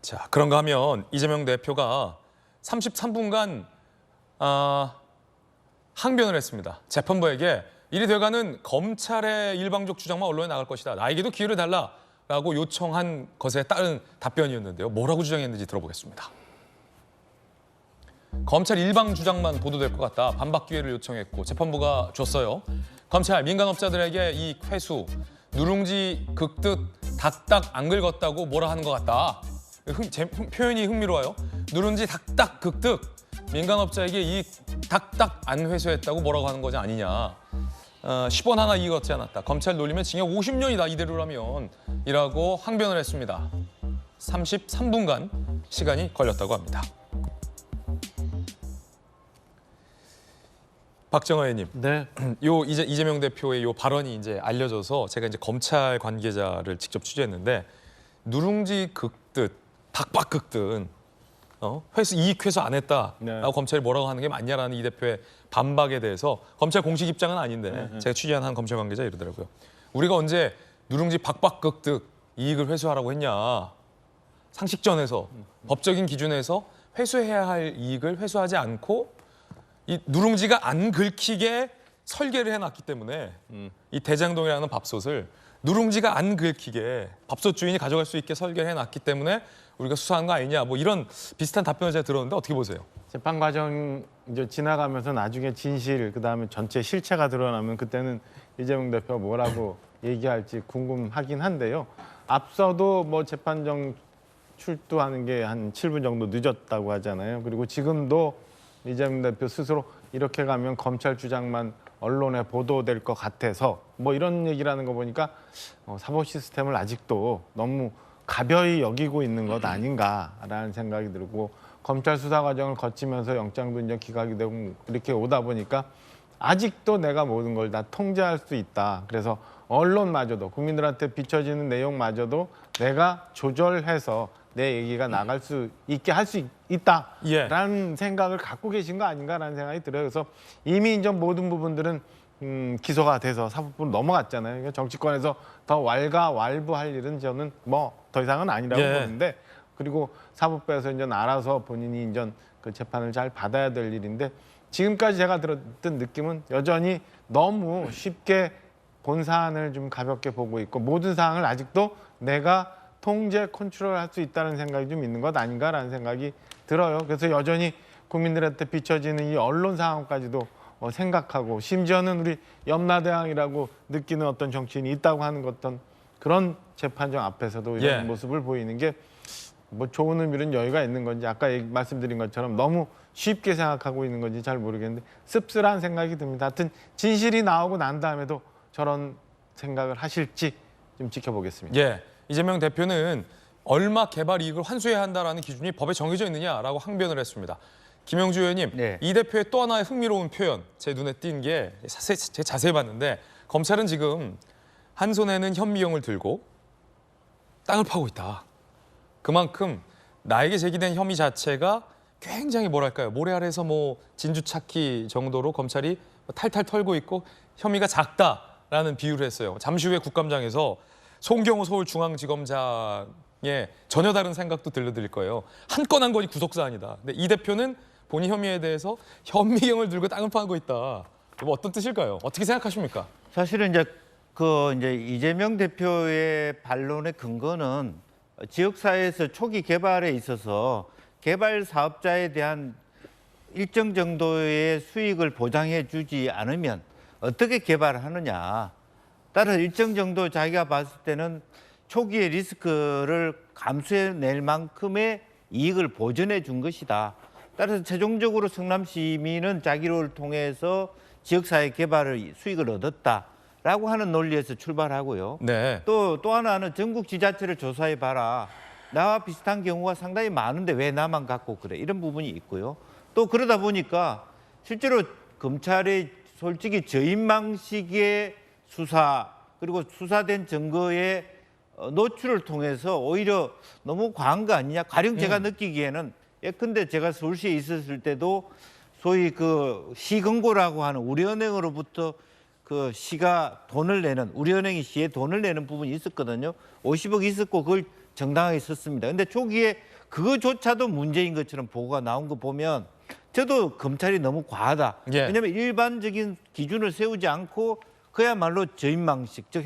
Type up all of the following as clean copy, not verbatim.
자, 그런가 하면 이재명 대표가 33분간 항변을 했습니다. 재판부에게 이리 돼가는 검찰의 일방적 주장만 언론에 나갈 것이다. 나에게도 기회를 달라라고 요청한 것에 따른 답변이었는데요. 뭐라고 주장했는지 들어보겠습니다. 검찰 일방 주장만 보도될 것 같다. 반박 기회를 요청했고 재판부가 줬어요. 검찰 민간업자들에게 이 회수, 누룽지 긁듯 닥닥 안 긁었다고 뭐라 하는 것 같다. 표현이 흥미로워요. 누룽지 닥닥 긁듯 민간업자에게 이 닥닥 안 회수했다고 뭐라고 하는 거지 아니냐. 10원 하나 이익 얻지 않았다. 검찰 놀리면 징역 50년이다 이대로라면 이라고 항변을 했습니다. 33분간 시간이 걸렸다고 합니다. 박정화 의원님, 네. 요 이재명 대표의 요 발언이 이제 알려져서 제가 이제 검찰 관계자를 직접 취재했는데 누룽지 긁듯 박박 긁듯 이익 회수 안 했다라고 네. 검찰이 뭐라고 하는 게 맞냐라는 이 대표의 반박에 대해서 검찰 공식 입장은 아닌데 제가 취재한 한 검찰 관계자 이러더라고요. 우리가 언제 누룽지 박박 긁듯 이익을 회수하라고 했냐. 상식전에서 법적인 기준에서 회수해야 할 이익을 회수하지 않고 이 누룽지가 안 긁히게 설계를 해놨기 때문에 이 대장동이라는 밥솥을 누룽지가 안 긁히게 밥솥 주인이 가져갈 수 있게 설계를 해놨기 때문에 우리가 수사한 거 아니냐 뭐 이런 비슷한 답변을 제가 들었는데 어떻게 보세요? 재판 과정 이제 지나가면서 나중에 진실 그다음에 전체 실체가 드러나면 그때는 이재명 대표가 뭐라고 얘기할지 궁금하긴 한데요. 앞서도 뭐 재판정 출두하는 게 한 7분 정도 늦었다고 하잖아요. 그리고 지금도 이재명 대표 스스로 이렇게 가면 검찰 주장만 언론에 보도될 것 같아서 뭐 이런 얘기라는 거 보니까 사법 시스템을 아직도 너무 가벼이 여기고 있는 것 아닌가라는 생각이 들고 검찰 수사 과정을 거치면서 영장도 이제 기각이 되고 이렇게 오다 보니까 아직도 내가 모든 걸 다 통제할 수 있다. 그래서 언론마저도 국민들한테 비춰지는 내용마저도 내가 조절해서 내 얘기가 나갈 수 있게 할 수 있다라는 생각을 갖고 계신 거 아닌가라는 생각이 들어요. 그래서 이미 이제 모든 부분들은 기소가 돼서 사법부로 넘어갔잖아요. 그러니까 정치권에서 더 왈가왈부할 일은 저는 뭐 더 이상은 아니라고 보는데 그리고 사법부에서 이제 알아서 본인이 이제 그 재판을 잘 받아야 될 일인데 지금까지 제가 들었던 느낌은 여전히 너무 쉽게 본 사안을 좀 가볍게 보고 있고 모든 사항을 아직도 내가 통제, 컨트롤할 수 있다는 생각이 좀 있는 것 아닌가라는 생각이 들어요. 그래서 여전히 국민들한테 비춰지는 이 언론 상황까지도 생각하고 심지어는 우리 염라대왕이라고 느끼는 어떤 정치인이 있다고 하는 어떤 그런 재판정 앞에서도 이런 모습을 보이는 게 뭐 좋은 의미는 여유가 있는 건지 아까 말씀드린 것처럼 너무 쉽게 생각하고 있는 건지 잘 모르겠는데 씁쓸한 생각이 듭니다. 하여튼 진실이 나오고 난 다음에도 저런 생각을 하실지 좀 지켜보겠습니다. 예, 이재명 대표는 얼마 개발 이익을 환수해야 한다라는 기준이 법에 정해져 있느냐라고 항변을 했습니다. 김영주 의원님, 이 대표의 또 하나의 흥미로운 표현, 제 눈에 띈 게 제가 자세히 봤는데 검찰은 지금 한 손에는 현미경을 들고 땅을 파고 있다. 그만큼 나에게 제기된 혐의 자체가 굉장히 뭐랄까요, 모래 아래에서 뭐 진주 찾기 정도로 검찰이 탈탈 털고 있고 혐의가 작다라는 비유를 했어요. 잠시 후에 국감장에서 송경호 서울중앙지검장의 전혀 다른 생각도 들려드릴 거예요. 한 건 한 건이 구속사안이다. 근데 이 대표는 본인 혐의에 대해서 현미경을 들고 땅을 파고 있다. 뭐 어떤 뜻일까요? 어떻게 생각하십니까? 사실은 이제 이재명 대표의 반론의 근거는 지역사회에서 초기 개발에 있어서 개발 사업자에 대한 일정 정도의 수익을 보장해 주지 않으면 어떻게 개발을 하느냐. 따라서 일정 정도 자기가 봤을 때는 초기의 리스크를 감수해낼 만큼의 이익을 보전해 준 것이다. 따라서 최종적으로 성남 시민은 자기를 통해서 지역사회 개발의 수익을 얻었다라고 하는 논리에서 출발하고요. 또 하나는 전국 지자체를 조사해봐라. 나와 비슷한 경우가 상당히 많은데 왜 나만 갖고 그래. 이런 부분이 있고요. 또 그러다 보니까 실제로 검찰의 솔직히 저인망식의 수사 그리고 수사된 증거의 노출을 통해서 오히려 너무 과한 거 아니냐. 가령 제가 느끼기에는 예컨대 제가 서울시에 있었을 때도 소위 그 시금고라고 하는 우리은행으로부터 그 시가 돈을 내는 우리은행이 시에 돈을 내는 부분이 있었거든요. 50억 있었고 그걸 정당하게 썼습니다. 근데 초기에 그거조차도 문제인 것처럼 보고가 나온 거 보면 저도 검찰이 너무 과하다. 예. 왜냐하면 일반적인 기준을 세우지 않고 그야말로 저인망식, 즉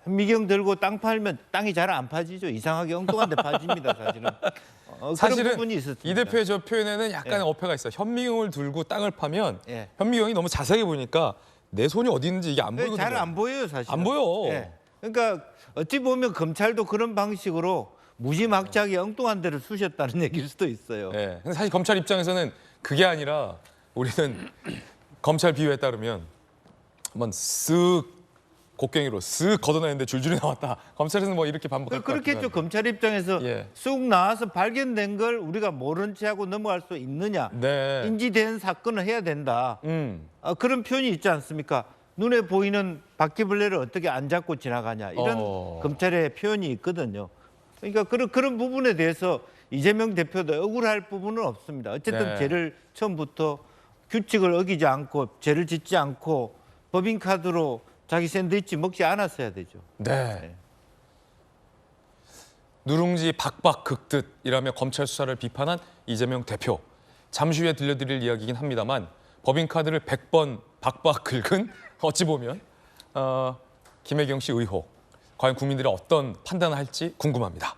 현미경 들고 땅 팔면 땅이 잘 안 파지죠. 이상하게 엉뚱한 데 파집니다, 사실은. 그런 사실은 부분이 있었습니다. 이 대표의 저 표현에는 약간의 예. 어폐가 있어요. 현미경을 들고 땅을 파면 예. 현미경이 너무 자세하게 보니까 내 손이 어디 있는지 이게 안 보이거든요. 잘 안 보여요, 사실. 안 보여. 예. 그러니까 어찌 보면 검찰도 그런 방식으로 무지막지하게 엉뚱한 데를 쑤셨다는 얘기일 수도 있어요. 예. 근데 사실 검찰 입장에서는 그게 아니라 우리는 검찰 비유에 따르면 한번 쓱 곡괭이로 쓱 걷어내는데 줄줄이 나왔다. 검찰에서는 뭐 이렇게 반복할 것 같아요. 그렇겠죠. 검찰 입장에서 예. 쑥 나와서 발견된 걸 우리가 모른 채하고 넘어갈 수 있느냐. 네. 인지된 사건을 해야 된다. 그런 표현이 있지 않습니까? 눈에 보이는 바퀴벌레를 어떻게 안 잡고 지나가냐. 이런 검찰의 표현이 있거든요. 그러니까 그런 부분에 대해서 이재명 대표도 억울할 부분은 없습니다. 어쨌든 네. 죄를 처음부터 규칙을 어기지 않고 죄를 짓지 않고 법인카드로 자기 샌드위치 먹지 않았어야 되죠. 네. 누룽지 박박 긁듯이라며 검찰 수사를 비판한 이재명 대표. 잠시 후에 들려드릴 이야기이긴 합니다만 법인카드를 100번 박박 긁은 어찌 보면 김혜경 씨 의혹. 과연 국민들이 어떤 판단을 할지 궁금합니다.